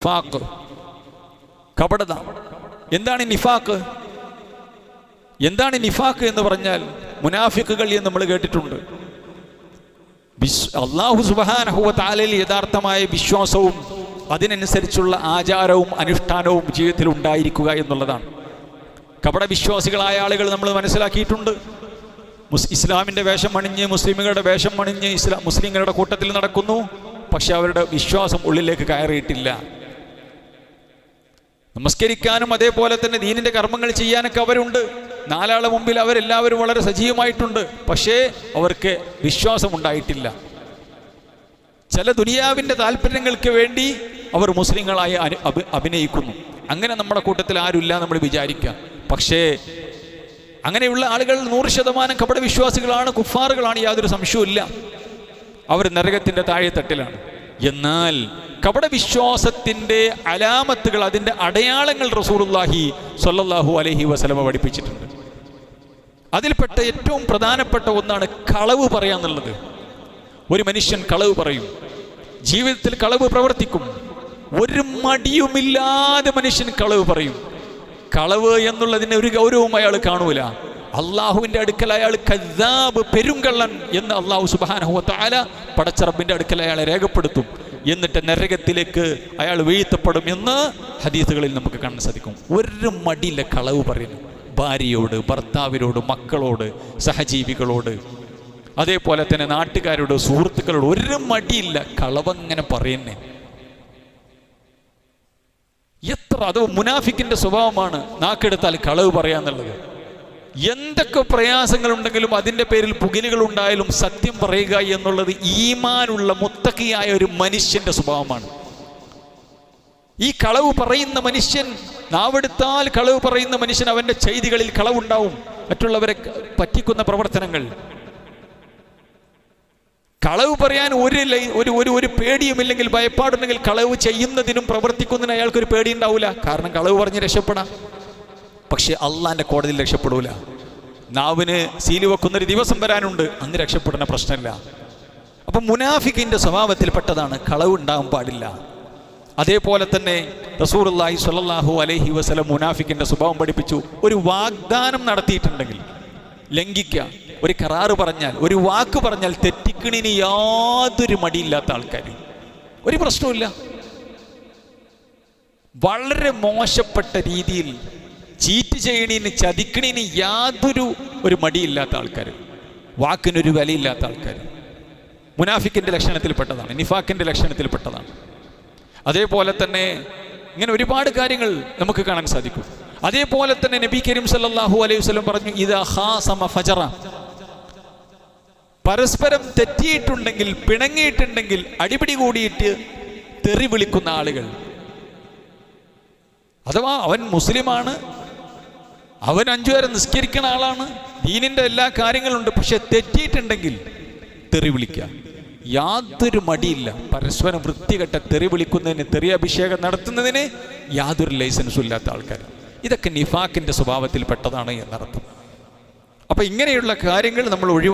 നിഫാഖ്, കപടത. എന്താണ് നിഫാഖ്? എന്താണ് നിഫാഖ് എന്ന് പറഞ്ഞാൽ മുനാഫിക്കുകൾ എന്ന് നമ്മൾ കേട്ടിട്ടുണ്ട്. അല്ലാഹു സുബ്ഹാനഹു വ തആലയിൽ യഥാർത്ഥമായ വിശ്വാസവും അതിനനുസരിച്ചുള്ള ആചാരവും അനുഷ്ഠാനവും ജീവിതത്തിൽ ഉണ്ടായിരിക്കുക എന്നുള്ളതാണ്. കപട വിശ്വാസികളായ ആളുകൾ നമ്മൾ മനസ്സിലാക്കിയിട്ടുണ്ട്. ഇസ്ലാമിൻ്റെ വേഷം അണിഞ്ഞ്, മുസ്ലിമുകളുടെ വേഷം അണിഞ്ഞ് മുസ്ലിങ്ങളുടെ കൂട്ടത്തിൽ നടക്കുന്നു, പക്ഷെ അവരുടെ വിശ്വാസം ഉള്ളിലേക്ക് കയറിയിട്ടില്ല. നമസ്കരിക്കാനും അതേപോലെ തന്നെ ദീനിൻ്റെ കർമ്മങ്ങൾ ചെയ്യാനൊക്കെ അവരുണ്ട്. നാലാളെ മുമ്പിൽ അവരെല്ലാവരും വളരെ സജീവമായിട്ടുണ്ട്, പക്ഷേ അവർക്ക് വിശ്വാസം ഉണ്ടായിട്ടില്ല. ചില ദുനിയാവിൻ്റെ താല്പര്യങ്ങൾക്ക് വേണ്ടി അവർ മുസ്ലിങ്ങളായി അഭിനയിക്കുന്നു. അങ്ങനെ നമ്മുടെ കൂട്ടത്തിൽ ആരുമില്ല നമ്മൾ വിചാരിക്കുക. പക്ഷേ അങ്ങനെയുള്ള ആളുകൾ 100% കപട വിശ്വാസികളാണ്, കുഫാറുകളാണ്, യാതൊരു സംശയവുമില്ല. അവർ നരകത്തിൻ്റെ താഴെത്തട്ടിലാണ്. എന്നാൽ കപട വിശ്വാസത്തിൻ്റെ അലാമത്തുകൾ, അതിൻ്റെ അടയാളങ്ങൾ റസൂലുള്ളാഹി സ്വല്ലല്ലാഹു അലൈഹി വസല്ലമ പഠിപ്പിച്ചിട്ടുണ്ട്. അതിൽപ്പെട്ട ഏറ്റവും പ്രധാനപ്പെട്ട ഒന്നാണ് കളവ് പറയാന്നുള്ളത്. ഒരു മനുഷ്യൻ കളവ് പറയും, ജീവിതത്തിൽ കളവ് പ്രവർത്തിക്കും, ഒരു മടിയുമില്ലാതെ മനുഷ്യൻ കളവ് പറയും. കളവ് എന്നുള്ളതിന് ഒരു ഗൗരവവും അയാൾ കാണൂല. അള്ളാഹുവിൻ്റെ അടുക്കൽ അയാൾ കദ്ദാബ്, പെരുങ്കള്ളൻ എന്ന് അള്ളാഹു സുബ്ഹാനഹു വ തആല പടച്ച റബ്ബിൻ്റെ അടുക്കൽ അയാളെ രേഖപ്പെടുത്തും. എന്നിട്ട് നരകത്തിലേക്ക് അയാൾ വീഴ്ത്തപ്പെടും എന്ന് ഹദീസുകളിൽ നമുക്ക് കാണാൻ സാധിക്കും. ഒരു മടിയില്ല കളവ് പറയുന്നു. ഭാര്യയോട്, ഭർത്താവിനോട്, മക്കളോട്, സഹജീവികളോട്, അതേപോലെ തന്നെ നാട്ടുകാരോട്, സുഹൃത്തുക്കളോട് ഒരു മടിയില്ല. കളവങ്ങനെ പറയുന്നേ. അത് മുനാഫിക്കിന്റെ സ്വഭാവമാണ് നാക്കെടുത്താൽ കളവ് പറയാന്നുള്ളത്. എന്തൊക്കെ പ്രയാസങ്ങളുണ്ടെങ്കിലും അതിൻ്റെ പേരിൽ പുകിലുകൾ ഉണ്ടായാലും സത്യം പറയുക എന്നുള്ളത് ഈമാനുള്ള മുത്തഖിയായ ഒരു മനുഷ്യന്റെ സ്വഭാവമാണ്. ഈ കളവ് പറയുന്ന മനുഷ്യൻ, നാവെടുത്താൽ കളവ് പറയുന്ന മനുഷ്യൻ, അവൻ്റെ ചെയ്തികളിൽ കളവുണ്ടാവും. മറ്റുള്ളവരെ പറ്റിക്കുന്ന പ്രവർത്തനങ്ങൾ. കളവ് പറയാൻ ഒരു പേടിയുമില്ലെങ്കിൽ, ഭയപ്പാടുണ്ടെങ്കിൽ കളവ് ചെയ്യുന്നതിനും പ്രവർത്തിക്കുന്നതിനും അയാൾക്കൊരു പേടി ഉണ്ടാവില്ല. കാരണം കളവ് പറഞ്ഞ് രക്ഷപ്പെടാം, പക്ഷെ അള്ളാന്റെ കോടതിയിൽ രക്ഷപ്പെടൂല. നാവിന് സീല് വെക്കുന്നൊരു ദിവസം വരാനുണ്ട്, അന്ന് രക്ഷപ്പെടുന്ന പ്രശ്നമില്ല. അപ്പം മുനാഫിക്കിന്റെ സ്വഭാവത്തിൽപ്പെട്ടതാണ് കളവ് ഉണ്ടാകാൻ പാടില്ല. അതേപോലെ തന്നെ റസൂലുള്ളാഹി സ്വല്ലല്ലാഹു അലൈഹി വസല്ലം മുനാഫിക്കിന്റെ സ്വഭാവം പഠിപ്പിച്ചു. ഒരു വാഗ്ദാനം നടത്തിയിട്ടുണ്ടെങ്കിൽ ലംഘിക്കുക. ഒരു കരാറ് പറഞ്ഞാൽ, ഒരു വാക്ക് പറഞ്ഞാൽ തെറ്റിക്കണിന് യാതൊരു മടിയില്ലാത്ത ആൾക്കാർ, ഒരു പ്രശ്നവുമില്ല. വളരെ മോശപ്പെട്ട രീതിയിൽ ചീറ്റ് ചെയ്യണീന്, ചതിക്കണീന് യാതൊരു മടിയില്ലാത്ത ആൾക്കാർ, വാക്കിനൊരു വിലയില്ലാത്ത ആൾക്കാർ മുനാഫിക്കിന്റെ ലക്ഷണത്തിൽപ്പെട്ടതാണ്, നിഫാക്കിന്റെ ലക്ഷണത്തിൽപ്പെട്ടതാണ്. അതേപോലെ തന്നെ ഇങ്ങനെ ഒരുപാട് കാര്യങ്ങൾ നമുക്ക് കാണാൻ സാധിക്കും. അതേപോലെ തന്നെ നബി കരീം സല്ലല്ലാഹു അലൈഹി വസല്ലം പറഞ്ഞു, ഇദാ ഖാസമ ഫജറ. പരസ്പരം തെറ്റിയിട്ടുണ്ടെങ്കിൽ, പിണങ്ങിയിട്ടുണ്ടെങ്കിൽ, അടിപിടി കൂടിയിട്ട് തെറി വിളിക്കുന്ന ആളുകൾ, അഥവാ അവൻ മുസ്ലിമാണ്, അവൻ 5 നേരം നിസ്കരിക്കുന്ന ആളാണ്, ദീനിന്റെ എല്ലാ കാര്യങ്ങളുണ്ട്, പക്ഷെ തെറ്റിയിട്ടുണ്ടെങ്കിൽ തെറി വിളിക്കുക. യാതൊരു മടിയില്ല. പരസ്പരം വൃത്തികെട്ട തെറി വിളിക്കുന്നതിന്, തെറി അഭിഷേകം നടത്തുന്നതിന് യാതൊരു ലൈസൻസും ഇല്ലാത്ത ആൾക്കാർ. ഇതൊക്കെ നിഫാക്കിന്റെ സ്വഭാവത്തിൽപ്പെട്ടതാണ് എന്നർത്ഥം. അപ്പൊ ഇങ്ങനെയുള്ള കാര്യങ്ങൾ നമ്മൾ